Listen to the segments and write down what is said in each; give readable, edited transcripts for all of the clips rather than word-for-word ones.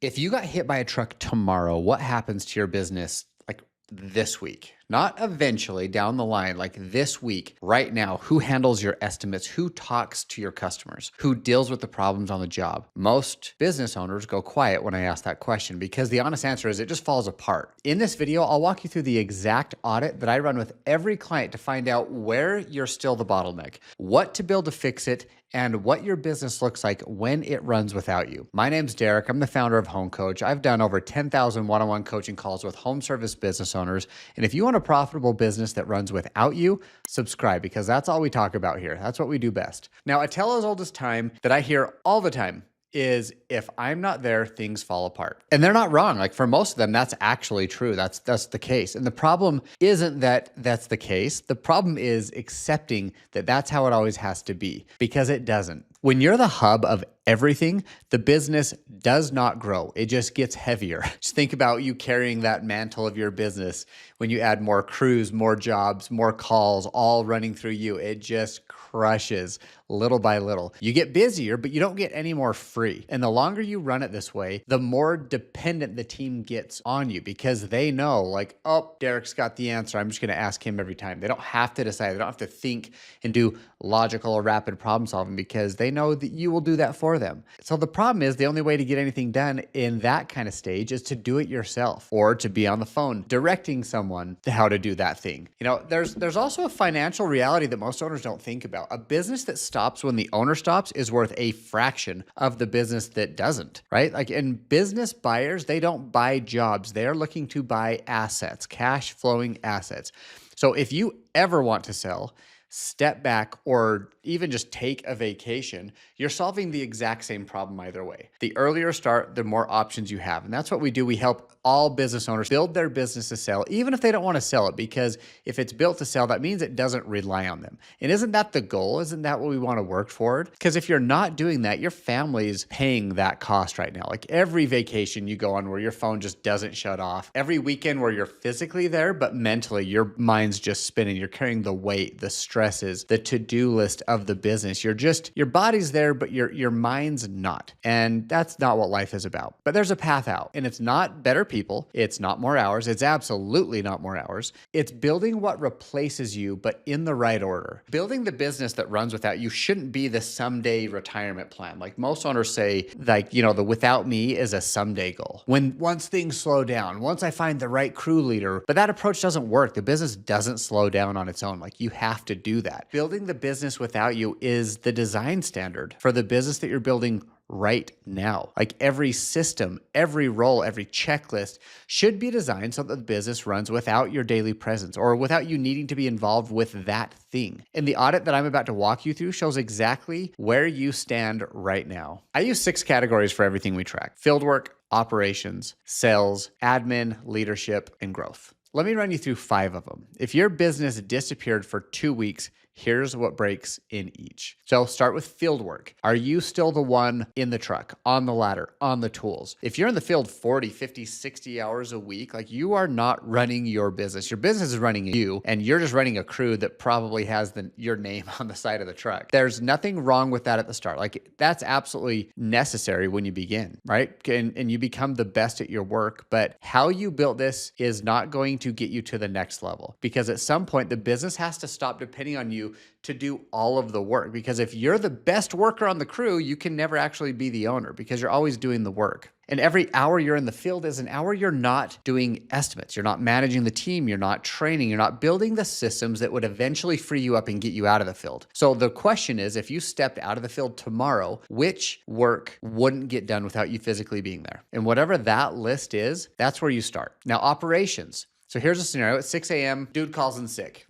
If you got hit by a truck tomorrow, what happens to your business like this week? Not eventually down the line, like this week, right now. Who handles your estimates? Who talks to your customers? Who deals with the problems on the job? Most business owners go quiet when I ask that question because the honest answer is it just falls apart. In this video, I'll walk you through the exact audit that I run with every client to find out where you're still the bottleneck, what to build to fix it, and what your business looks like when it runs without you. My name's Derek. I'm the founder of Home Coach. I've done over 10,000 one-on-one coaching calls with home service business owners. And if you want a profitable business that runs without you, subscribe because that's all we talk about here. That's what we do best. Now, a tell as old as time that I hear all the time is if I'm not there, things fall apart. And they're not wrong. Like for most of them, that's actually true. That's the case. And the problem isn't that that's the case. The problem is accepting that that's how it always has to be, because it doesn't. When you're the hub of everything, the business does not grow. It just gets heavier. Just think about you carrying that mantle of your business. When you add more crews, more jobs, more calls, all running through you, it just crushes little by little. You get busier, but you don't get any more free. And the longer you run it this way, the more dependent the team gets on you because they know like, oh, Derek's got the answer. I'm just going to ask him every time. They don't have to decide. They don't have to think and do logical or rapid problem solving because they know that you will do that for them. So the problem is the only way to get anything done in that kind of stage is to do it yourself or to be on the phone directing someone to how to do that thing. You know, there's also a financial reality that most owners don't think about. A business that stops when the owner stops is worth a fraction of the business that doesn't, right? Like in business buyers, they don't buy jobs. They're looking to buy assets, cash flowing assets. So if you ever want to sell, step back, or even just take a vacation, you're solving the exact same problem either way. The earlier start, the more options you have. And that's what we do. We help all business owners build their business to sell, even if they don't want to sell it, because if it's built to sell, that means it doesn't rely on them. And isn't that the goal? Isn't that what we want to work toward? Because if you're not doing that, your family's paying that cost right now. Like every vacation you go on where your phone just doesn't shut off, every weekend where you're physically there, but mentally your mind's just spinning. You're carrying the weight, the stresses, the to-do list of the business. Your body's there, but your mind's not. And that's not what life is about. But there's a path out, and it's not better people. It's not more hours. It's absolutely not more hours. It's building what replaces you, but in the right order. Building the business that runs without you shouldn't be the someday retirement plan. Like most owners say, like, you know, the without me is a someday goal. Once things slow down, once I find the right crew leader, but that approach doesn't work. The business doesn't slow down on its own. Like you have to do that. Building the business without you is the design standard for the business that you're building right now. Like every system, every role, every checklist should be designed so that the business runs without your daily presence or without you needing to be involved with that thing. And the audit that I'm about to walk you through shows exactly where you stand right now. I use 6 categories for everything we track: fieldwork, operations, sales, admin, leadership, and growth. Let me run you through 5 of them. If your business disappeared for 2 weeks, here's what breaks in each. So start with field work. Are you still the one in the truck, on the ladder, on the tools? If you're in the field 40, 50, 60 hours a week, like you are not running your business. Your business is running you, and you're just running a crew that probably has your name on the side of the truck. There's nothing wrong with that at the start. Like that's absolutely necessary when you begin, right? And you become the best at your work, but how you built this is not going to get you to the next level, because at some point the business has to stop depending on you to do all of the work. Because if you're the best worker on the crew, you can never actually be the owner because you're always doing the work. And every hour you're in the field is an hour you're not doing estimates. You're not managing the team. You're not training. You're not building the systems that would eventually free you up and get you out of the field. So the question is, if you stepped out of the field tomorrow, which work wouldn't get done without you physically being there? And whatever that list is, that's where you start. Now, operations. So here's a scenario. At 6 a.m., dude calls in sick.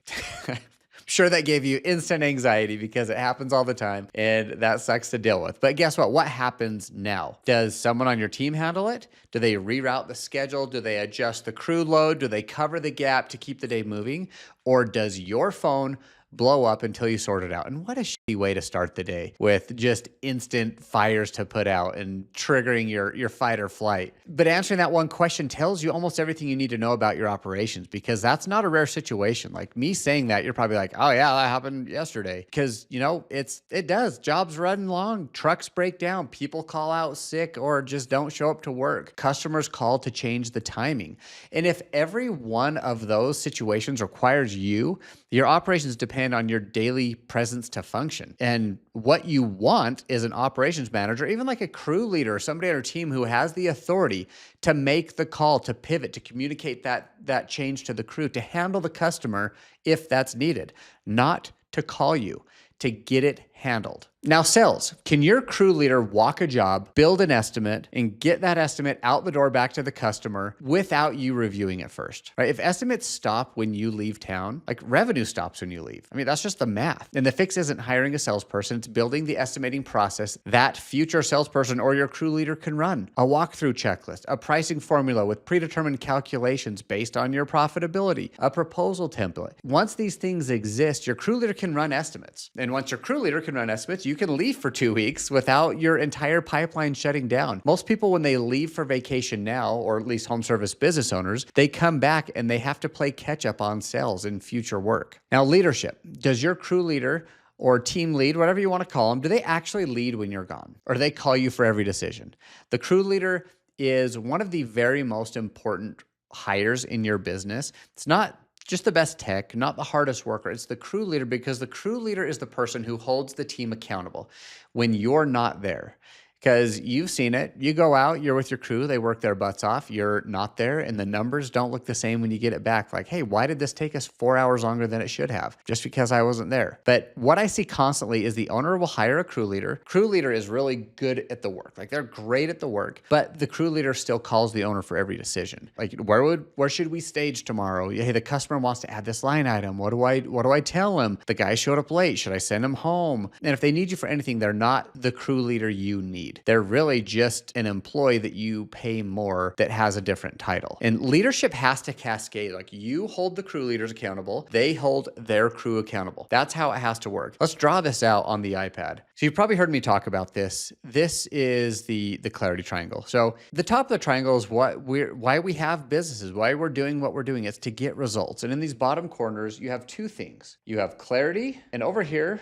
Sure, that gave you instant anxiety because it happens all the time and that sucks to deal with. But guess what? What happens now? Does someone on your team handle it? Do they reroute the schedule? Do they adjust the crew load? Do they cover the gap to keep the day moving? Or does your phone blow up until you sort it out? And what a way to start the day with just instant fires to put out and triggering your fight or flight. But answering that one question tells you almost everything you need to know about your operations, because that's not a rare situation. Like me saying that, you're probably like, oh yeah, that happened yesterday. Because it does. Jobs run long, trucks break down, people call out sick or just don't show up to work. Customers call to change the timing. And if every one of those situations requires you, your operations depend on your daily presence to function. And what you want is an operations manager, even like a crew leader or somebody on your team who has the authority to make the call, to pivot, to communicate that change to the crew, to handle the customer if that's needed, not to call you, to get it handled. Now, sales, can your crew leader walk a job, build an estimate, and get that estimate out the door back to the customer without you reviewing it first, right? If estimates stop when you leave town, like revenue stops when you leave. I mean, that's just the math. And the fix isn't hiring a salesperson, it's building the estimating process that future salesperson or your crew leader can run. A walkthrough checklist, a pricing formula with predetermined calculations based on your profitability, a proposal template. Once these things exist, your crew leader can run estimates. And once your crew leader can run estimates, you can leave for 2 weeks without your entire pipeline shutting down. Most people, when they leave for vacation now, or at least home service business owners, they come back and they have to play catch up on sales and future work. Now, leadership. Does your crew leader or team lead, whatever you want to call them, do they actually lead when you're gone? Or do they call you for every decision? The crew leader is one of the very most important hires in your business. It's not just the best tech, not the hardest worker. It's the crew leader, because the crew leader is the person who holds the team accountable when you're not there. Because you've seen it. You go out, you're with your crew, they work their butts off, you're not there, and the numbers don't look the same when you get it back. Like, hey, why did this take us 4 hours longer than it should have? Just because I wasn't there. But what I see constantly is the owner will hire a crew leader. Crew leader is really good at the work. Like, they're great at the work, but the crew leader still calls the owner for every decision. Like, where should we stage tomorrow? Hey, the customer wants to add this line item. What do I tell him? The guy showed up late. Should I send him home? And if they need you for anything, they're not the crew leader you need. They're really just an employee that you pay more that has a different title. And leadership has to cascade. Like, you hold the crew leaders accountable, they hold their crew accountable. That's how it has to work. Let's draw this out on the iPad. So you've probably heard me talk about this. This is the clarity triangle. So the top of the triangle is why we have businesses, why we're doing what we're doing. It's to get results. And in these bottom corners, you have two things. You have clarity, and over here,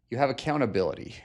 you have accountability.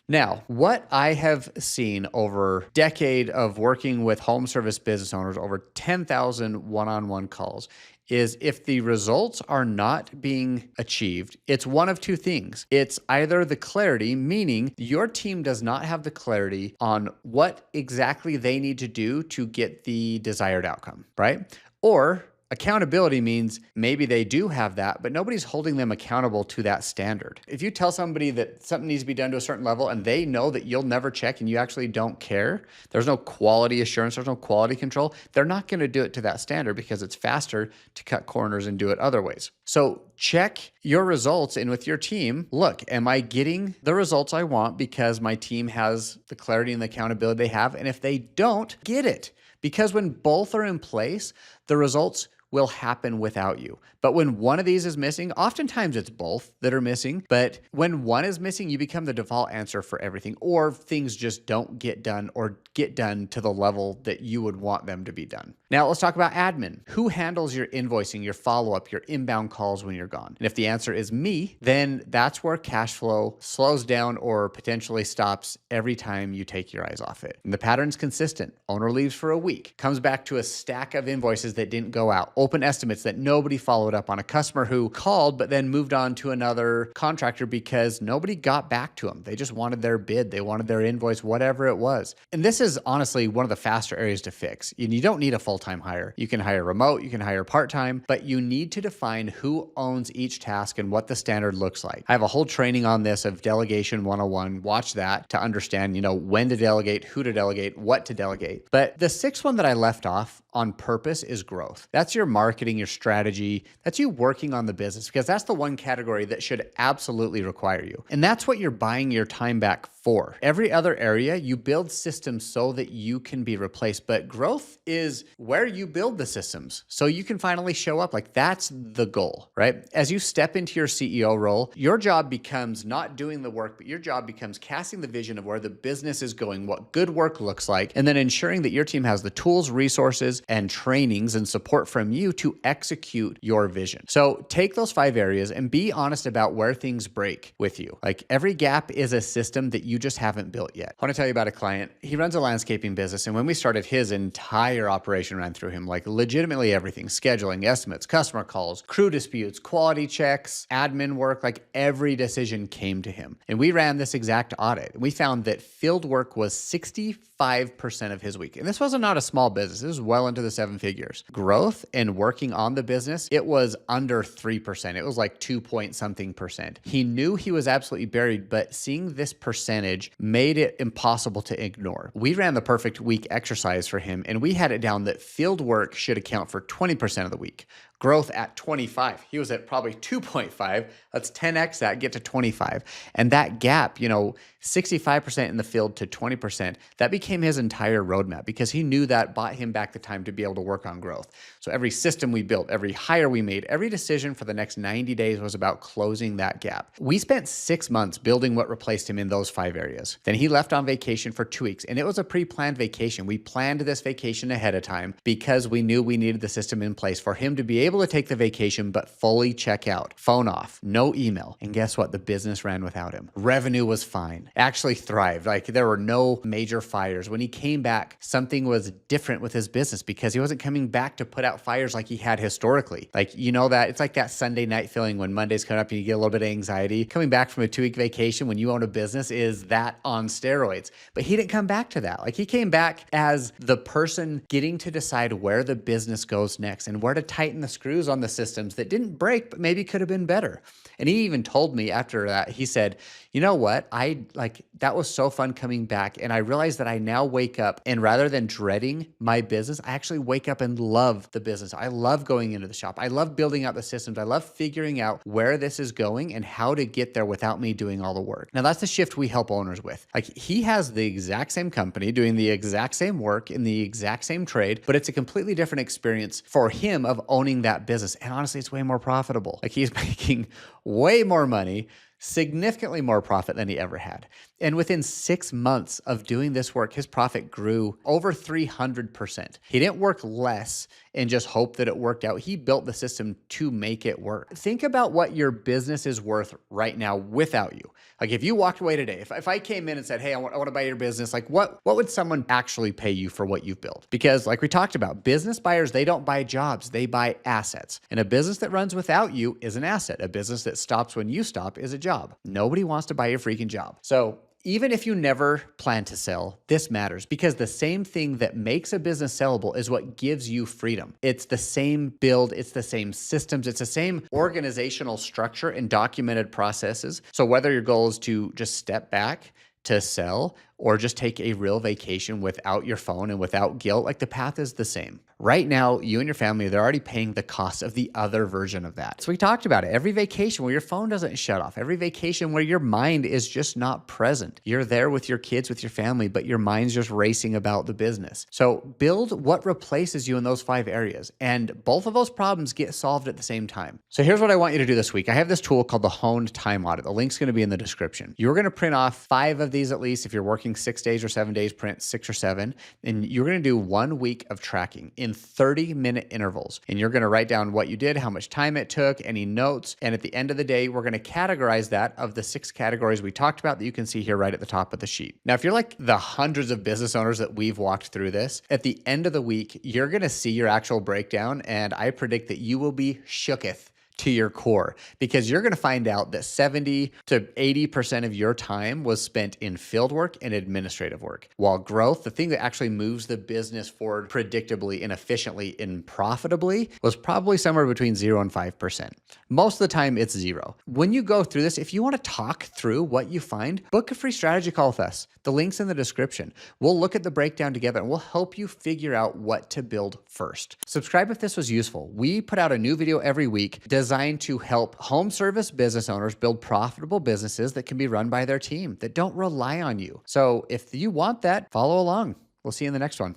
Now, what I have seen over a decade of working with home service business owners, over 10,000 one-on-one calls, is if the results are not being achieved, it's one of two things. It's either the clarity, meaning your team does not have the clarity on what exactly they need to do to get the desired outcome, right? Or accountability means maybe they do have that, but nobody's holding them accountable to that standard. If you tell somebody that something needs to be done to a certain level and they know that you'll never check and you actually don't care, there's no quality assurance, there's no quality control, they're not going to do it to that standard because it's faster to cut corners and do it other ways. So check your results in with your team. Look, am I getting the results I want because my team has the clarity and the accountability they have? And if they don't, get it. Because when both are in place, the results will happen without you. But when one of these is missing, oftentimes it's both that are missing, but when one is missing, you become the default answer for everything, or things just don't get done or get done to the level that you would want them to be done. Now let's talk about admin. Who handles your invoicing, your follow-up, your inbound calls when you're gone? And if the answer is me, then that's where cash flow slows down or potentially stops every time you take your eyes off it. And the pattern's consistent. Owner leaves for a week, comes back to a stack of invoices that didn't go out, open estimates that nobody followed up on, a customer who called but then moved on to another contractor because nobody got back to them. They just wanted their bid, they wanted their invoice, whatever it was. And this is honestly one of the faster areas to fix. And you don't need a full-time hire. You can hire remote, you can hire part-time, but you need to define who owns each task and what the standard looks like. I have a whole training on this of Delegation 101. Watch that to understand, when to delegate, who to delegate, what to delegate. But the sixth one that I left off on purpose is growth. That's your marketing, your strategy. That's you working on the business, because that's the one category that should absolutely require you. And that's what you're buying your time back for. Every other area, you build systems so that you can be replaced. But growth is where you build the systems so you can finally show up. Like, that's the goal, right? As you step into your CEO role, your job becomes not doing the work, but your job becomes casting the vision of where the business is going, what good work looks like, and then ensuring that your team has the tools, resources, and trainings and support from you to execute your vision. So take those 5 areas and be honest about where things break with you. Like, every gap is a system that you just haven't built yet. I want to tell you about a client. He runs a landscaping business, and when we started, his entire operation ran through him, like legitimately everything: scheduling, estimates, customer calls, crew disputes, quality checks, admin work, like every decision came to him. And we ran this exact audit. We found that field work was 65% of his week. And this was not a small business. This was well into the 7 figures. Growth and working on the business, it was under 3%. It was like 2 point something percent. He knew he was absolutely buried, but seeing this percentage made it impossible to ignore. We ran the perfect week exercise for him, and we had it down that field work should account for 20% of the week. Growth at 25. He was at probably 2.5. Let's 10x that, get to 25. And that gap, 65% in the field to 20%, that became his entire roadmap, because he knew that bought him back the time to be able to work on growth. So every system we built, every hire we made, every decision for the next 90 days was about closing that gap. We spent 6 months building what replaced him in those 5 areas. Then he left on vacation for 2 weeks, and it was a pre-planned vacation. We planned this vacation ahead of time because we knew we needed the system in place for him to be able to take the vacation but fully check out, phone off, no email. And guess what? The business ran without him. Revenue was fine, actually thrived. Like, there were no major fires. When he came back, something was different with his business because he wasn't coming back to put out fires like he had historically. Like, that it's like that Sunday night feeling when Monday's coming up and you get a little bit of anxiety. Coming back from a 2-week vacation when you own a business is that on steroids. But he didn't come back to that. Like, he came back as the person getting to decide where the business goes next and where to tighten the screws on the systems that didn't break, but maybe could have been better. And he even told me after that, he said, you know what? That was so fun coming back. And I realized that I now wake up, and rather than dreading my business, I actually wake up and love the business. I love going into the shop. I love building out the systems. I love figuring out where this is going and how to get there without me doing all the work. Now, that's the shift we help owners with. Like, he has the exact same company doing the exact same work in the exact same trade, but it's a completely different experience for him of owning that business. And honestly, it's way more profitable. Like, he's making way more money, significantly more profit than he ever had. And within 6 months of doing this work, his profit grew over 300%. He didn't work less and just hope that it worked out. He built the system to make it work. Think about what your business is worth right now without you. Like, if you walked away today, if I came in and said, hey, I want to buy your business, like what would someone actually pay you for what you've built? Because like we talked about, business buyers, they don't buy jobs, they buy assets. And a business that runs without you is an asset. A business that stops when you stop is a job. Nobody wants to buy your freaking job. So even if you never plan to sell, this matters, because the same thing that makes a business sellable is what gives you freedom. It's the same build, it's the same systems, it's the same organizational structure and documented processes. So whether your goal is to just step back to sell or just take a real vacation without your phone and without guilt, like, the path is the same. Right now, you and your family, they're already paying the cost of the other version of that. So we talked about it. Every vacation where your phone doesn't shut off, every vacation where your mind is just not present. You're there with your kids, with your family, but your mind's just racing about the business. So build what replaces you in those 5 areas. And both of those problems get solved at the same time. So here's what I want you to do this week. I have this tool called the Honed Time Audit. The link's going to be in the description. You're going to print off 5 of these at least. If you're working 6 days or 7 days, print 6 or 7. And you're going to do 1 week of tracking in 30-minute intervals. And you're going to write down what you did, how much time it took, any notes. And at the end of the day, we're going to categorize that of the 6 categories we talked about that you can see here right at the top of the sheet. Now, if you're like the hundreds of business owners that we've walked through this, at the end of the week, you're going to see your actual breakdown. And I predict that you will be shooketh to your core, because you're going to find out that 70 to 80% of your time was spent in field work and administrative work. While growth, the thing that actually moves the business forward predictably and efficiently and profitably, was probably somewhere between 0 and 5%. Most of the time, it's 0. When you go through this, if you want to talk through what you find, book a free strategy call with us. The link's in the description. We'll look at the breakdown together and we'll help you figure out what to build first. Subscribe if this was useful. We put out a new video every week designed to help home service business owners build profitable businesses that can be run by their team, that don't rely on you. So if you want that, follow along. We'll see you in the next one.